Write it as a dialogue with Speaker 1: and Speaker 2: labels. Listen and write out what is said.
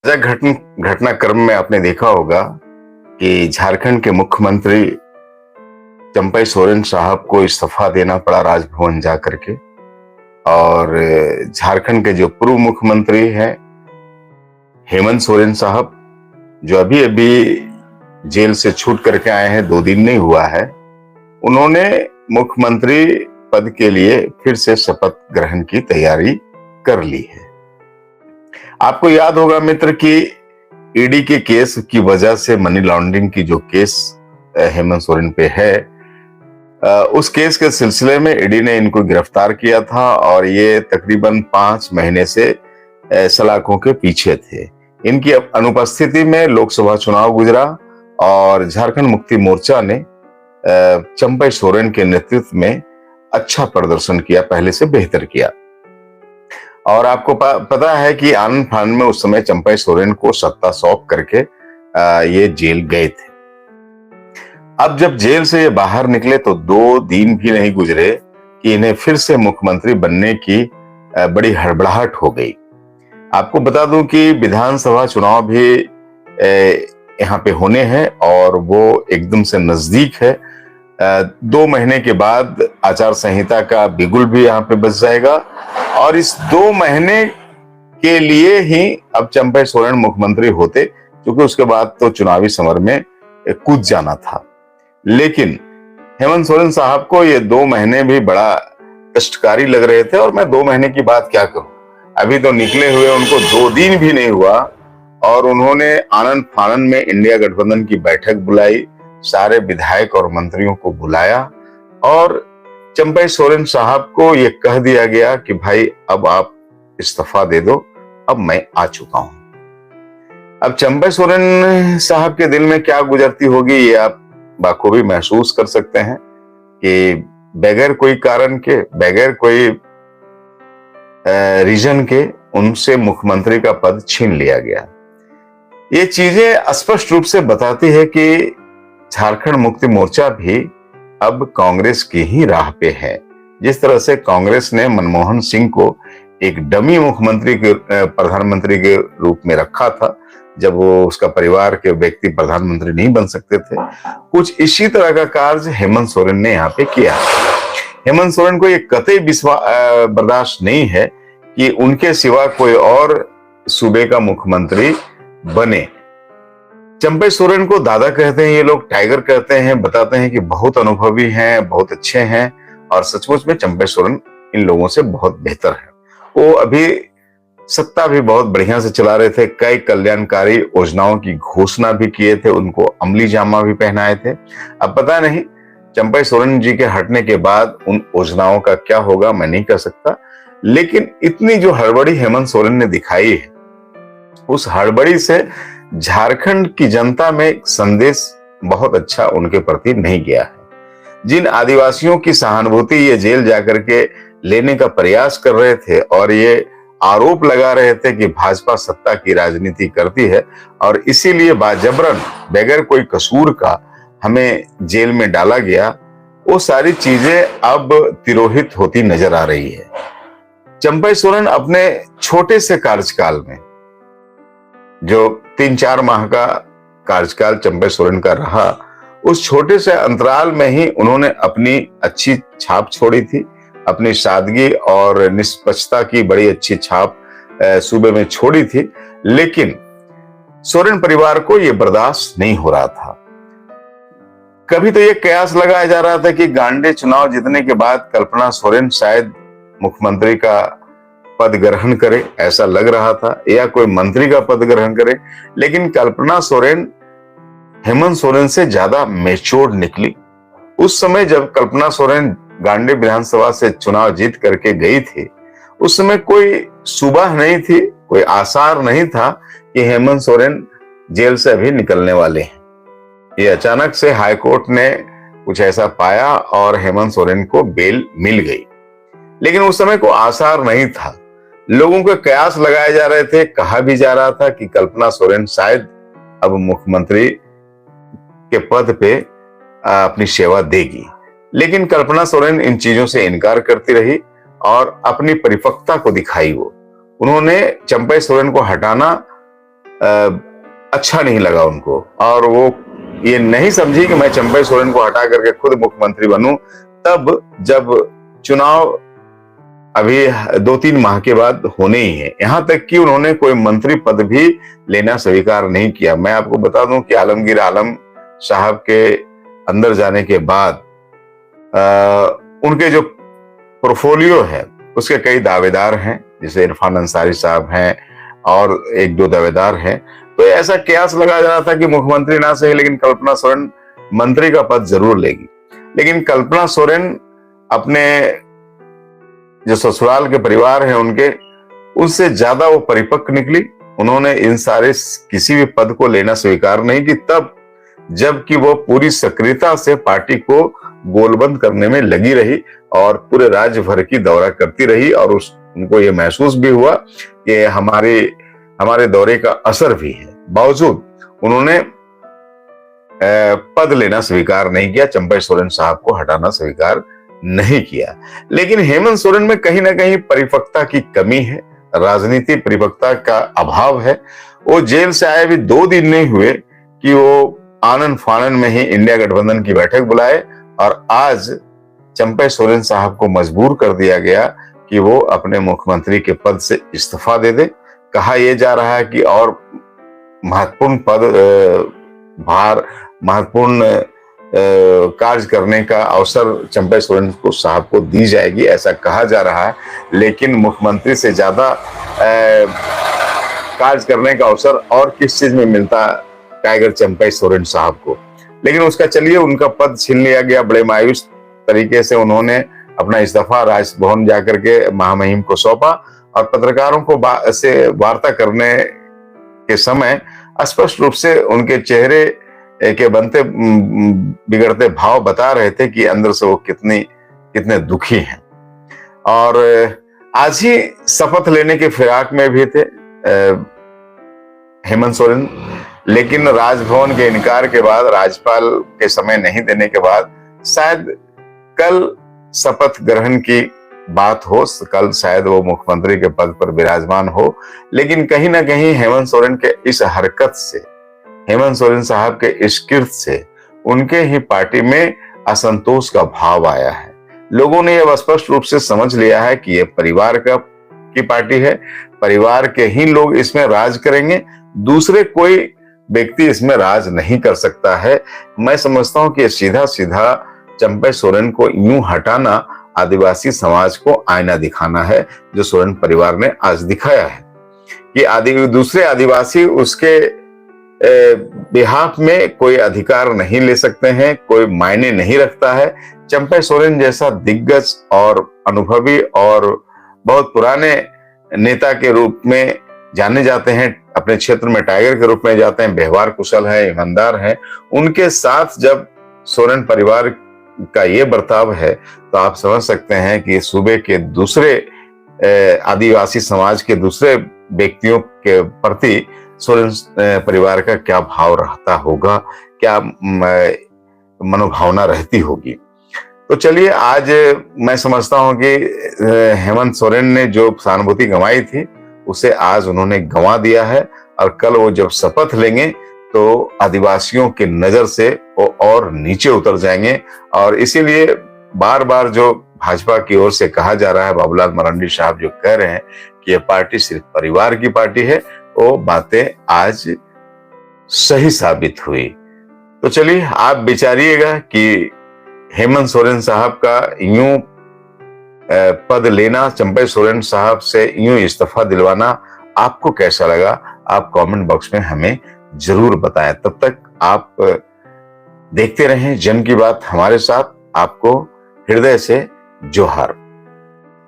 Speaker 1: घटनाक्रम में आपने देखा होगा कि झारखंड के मुख्यमंत्री चंपई सोरेन साहब को इस्तीफा देना पड़ा राजभवन जाकर के। और झारखंड के जो पूर्व मुख्यमंत्री हैं हेमंत सोरेन साहब, जो अभी अभी जेल से छूट करके आए हैं, 2 दिन नहीं हुआ है, उन्होंने मुख्यमंत्री पद के लिए फिर से शपथ ग्रहण की तैयारी कर ली है। आपको याद होगा मित्र कि ईडी के केस की वजह से मनी लॉन्ड्रिंग की जो केस हेमंत सोरेन पे है, उस केस के सिलसिले में ईडी ने इनको गिरफ्तार किया था और ये तकरीबन 5 महीने से सलाखों के पीछे थे। इनकी अनुपस्थिति में लोकसभा चुनाव गुजरा और झारखंड मुक्ति मोर्चा ने चंपई सोरेन के नेतृत्व में अच्छा प्रदर्शन किया, पहले से बेहतर किया। और आपको पता है कि आनंद फानंद में उस समय चंपई सोरेन को सत्ता सौंप करके ये जेल गए थे। अब जब जेल से ये बाहर निकले तो 2 दिन भी नहीं गुजरे कि इन्हें फिर से मुख्यमंत्री बनने की बड़ी हड़बड़ाहट हो गई। आपको बता दूं कि विधानसभा चुनाव भी यहाँ पे होने हैं और वो एकदम से नजदीक है। 2 महीने के बाद आचार संहिता का बिगुल भी यहाँ पे बच जाएगा और इस 2 महीने के लिए ही अब चंपई सोरेन मुख्यमंत्री होते, क्योंकि उसके बाद तो चुनावी समर में कूद जाना था। लेकिन हेमंत सोरेन साहब को ये 2 महीने भी बड़ा कष्टकारी लग रहे थे। और मैं 2 महीने की बात क्या करूं, अभी तो निकले हुए उनको 2 दिन भी नहीं हुआ और उन्होंने आनंद फानंद में इंडिया गठबंधन की बैठक बुलाई, सारे विधायक और मंत्रियों को बुलाया और चंपई सोरेन साहब को ये कह दिया गया कि भाई अब आप इस्तीफा दे दो, अब मैं आ चुका हूं। अब चंपई सोरेन साहब के दिल में क्या गुजरती होगी ये आप बाखूबी महसूस कर सकते हैं कि बगैर कोई कारण के, बगैर कोई रीजन के उनसे मुख्यमंत्री का पद छीन लिया गया। ये चीजें स्पष्ट रूप से बताती है कि झारखंड मुक्ति मोर्चा भी अब कांग्रेस की ही राह पे है। जिस तरह से कांग्रेस ने मनमोहन सिंह को एक डमी मुख्यमंत्री के प्रधानमंत्री के रूप में रखा था, जब वो उसका परिवार के व्यक्ति प्रधानमंत्री नहीं बन सकते थे, कुछ इसी तरह का कार्य हेमंत सोरेन ने यहाँ पे किया। हेमंत सोरेन को ये कतई बर्दाश्त नहीं है कि उनके सिवा कोई और सूबे का मुख्यमंत्री बने। चंपई सोरेन को दादा कहते हैं ये लोग, टाइगर कहते हैं, बताते हैं कि बहुत अनुभवी हैं, बहुत अच्छे हैं और सचमुच में चंपई सोरेन इन लोगों से बहुत बेहतर है। वो अभी सत्ता भी बहुत बढ़िया से चला रहे थे, कई कल्याणकारी योजनाओं की घोषणा भी किए थे, उनको अमली जामा भी पहनाए थे। अब पता नहीं चंपई सोरेन जी के हटने के बाद उन योजनाओं का क्या होगा, मैं नहीं कह सकता। लेकिन इतनी जो हड़बड़ी हेमंत सोरेन ने दिखाई है, उस हड़बड़ी से झारखंड की जनता में एक संदेश बहुत अच्छा उनके प्रति नहीं गया है। जिन आदिवासियों की सहानुभूति ये जेल जाकर के लेने का प्रयास कर रहे थे और ये आरोप लगा रहे थे कि भाजपा सत्ता की राजनीति करती है और इसीलिए बाजबरन बगैर कोई कसूर का हमें जेल में डाला गया, वो सारी चीजें अब तिरोहित होती नजर आ रही है। चंपई सोरेन अपने छोटे से कार्यकाल में, जो 3-4 माह का कार्यकाल चंपई सोरेन का रहा, उस छोटे से अंतराल में ही उन्होंने अपनी अच्छी छाप छोड़ी थी, अपनी सादगी और निष्पक्षता की बड़ी अच्छी छाप सूबे में छोड़ी थी। लेकिन सोरेन परिवार को यह बर्दाश्त नहीं हो रहा था। कभी तो यह कयास लगाया जा रहा था कि गांडे चुनाव जीतने के बाद कल्पना सोरेन शायद मुख्यमंत्री का पद ग्रहण करे, ऐसा लग रहा था, या कोई मंत्री का पद ग्रहण करे। लेकिन कल्पना सोरेन हेमंत सोरेन से ज्यादा मैच्योर्ड निकली। उस समय जब कल्पना सोरेन गांडे विधानसभा से चुनाव जीत करके गई थी, उस समय कोई सुबह नहीं थी, कोई आसार नहीं था कि हेमंत सोरेन जेल से अभी निकलने वाले हैं। ये अचानक से हाईकोर्ट ने कुछ ऐसा पाया और हेमंत सोरेन को बेल मिल गई। लेकिन उस समय को आसार नहीं था। लोगों के कयास लगाए जा रहे थे, कहा भी जा रहा था कि कल्पना सोरेन शायद अब मुख्यमंत्री के पद पे अपनी सेवा देगी। लेकिन कल्पना सोरेन इन चीजों से इनकार करती रही और अपनी परिपक्वता को दिखाई। उन्होंने चंपई सोरेन को हटाना अच्छा नहीं लगा उनको, और वो ये नहीं समझी कि मैं चंपई सोरेन को हटा करके खुद मुख्यमंत्री बनूं। तब जब चुनाव अभी 2-3 माह के बाद होने ही है, यहां तक कि उन्होंने कोई मंत्री पद भी लेना स्वीकार नहीं किया। मैं आपको बता दूं कि आलमगीर आलम साहब के अंदर जाने के बाद उनके जो पोर्टफोलियो है उसके कई दावेदार हैं, जैसे इरफान अंसारी साहब हैं और 1-2 दावेदार हैं। तो ऐसा कयास लगाया जा रहा था कि मुख्यमंत्री ना सही लेकिन कल्पना सोरेन मंत्री का पद जरूर लेगी। लेकिन कल्पना सोरेन अपने जो ससुराल के परिवार हैं उनके, उससे ज्यादा वो परिपक्व निकली। उन्होंने इन सारे किसी भी पद को लेना स्वीकार नहीं की, तब जबकि वो पूरी सक्रियता से पार्टी को गोलबंद करने में लगी रही और पूरे राज्य भर की दौरा करती रही, और उनको ये महसूस भी हुआ कि हमारे दौरे का असर भी है। बावजूद उन्होंने पद लेना स्वीकार नहीं किया, चंपई सोरेन साहब को हटाना स्वीकार नहीं किया। लेकिन हेमंत सोरेन में कहीं ना कहीं परिपक्वता की कमी है, राजनीति परिपक्वता का अभाव है। वो जेल से आए भी 2 दिन नहीं हुए कि वो आनन फानन में ही इंडिया गठबंधन की बैठक बुलाए, और आज चंपई सोरेन साहब को मजबूर कर दिया गया कि वो अपने मुख्यमंत्री के पद से इस्तीफा दे दे। कहा यह जा रहा है कि और महत्वपूर्ण महत्वपूर्ण कार्य करने का अवसर चंपई सोरेन को साहब को दी जाएगी, ऐसा कहा जा रहा है। लेकिन मुख्यमंत्री से ज्यादा कार्य करने का अवसर और किस चीज में मिलता टाइगर चंपई सोरेन साहब को। लेकिन उसका चलिए, उनका पद छीन लिया गया। बड़े मायूस तरीके से उन्होंने अपना इस्तीफा राजभवन जाकर के महामहिम को सौंपा, और पत्रकारों को से वार्ता करने के समय स्पष्ट रूप से उनके चेहरे के बनते बिगड़ते भाव बता रहे थे कि अंदर से वो कितने दुखी हैं। और आज ही शपथ लेने के फिराक में भी थे हेमंत सोरेन, लेकिन राजभवन के इनकार के बाद, राज्यपाल के समय नहीं देने के बाद, शायद कल शपथ ग्रहण की बात हो, कल शायद वो मुख्यमंत्री के पद पर विराजमान हो। लेकिन कहीं ना कहीं हेमंत सोरेन के इस हरकत से, हेमंत सोरेन साहब के इस कृत्य से उनके ही पार्टी में असंतोष का भाव आया है। लोगों ने यह स्पष्ट रूप से समझ लिया है कि यह परिवार की पार्टी है, परिवार के ही लोग इसमें राज करेंगे, दूसरे कोई व्यक्ति इसमें राज नहीं कर सकता है। मैं समझता हूं कि सीधा सीधा चंपई सोरेन को यूं हटाना आदिवासी समाज को आईना दिखाना है, जो सोरेन परिवार ने आज दिखाया है कि दूसरे आदिवासी उसके बिहाफ में कोई अधिकार नहीं ले सकते हैं, कोई मायने नहीं रखता है। चंपई सोरेन जैसा दिग्गज और अनुभवी और बहुत पुराने नेता के रूप में जाने जाते हैं, अपने क्षेत्र में टाइगर के रूप में जाते हैं, व्यवहार कुशल है, ईमानदार है, उनके साथ जब सोरेन परिवार का ये बर्ताव है तो आप समझ सकते हैं कि सूबे के दूसरे आदिवासी समाज के दूसरे व्यक्तियों के प्रति सोरेन परिवार का क्या भाव रहता होगा, क्या मनोभावना रहती होगी। तो चलिए, आज मैं समझता हूं कि हेमंत सोरेन ने जो सहानुभूति गंवाई थी उसे आज उन्होंने गंवा दिया है, और कल वो जब शपथ लेंगे तो आदिवासियों की नजर से वो और नीचे उतर जाएंगे। और इसीलिए बार बार जो भाजपा की ओर से कहा जा रहा है, बाबूलाल मरांडी साहब जो कह रहे हैं कि ये पार्टी सिर्फ परिवार की पार्टी है, वो बातें आज सही साबित हुई। तो चलिए, आप विचारिएगा कि हेमंत सोरेन साहब का यूं पद लेना, चंपई सोरेन साहब से यूं इस्तीफा दिलवाना आपको कैसा लगा? आप कमेंट बॉक्स में हमें जरूर बताएं। तब तक आप देखते रहें जन की बात हमारे साथ। आपको हृदय से जोहार।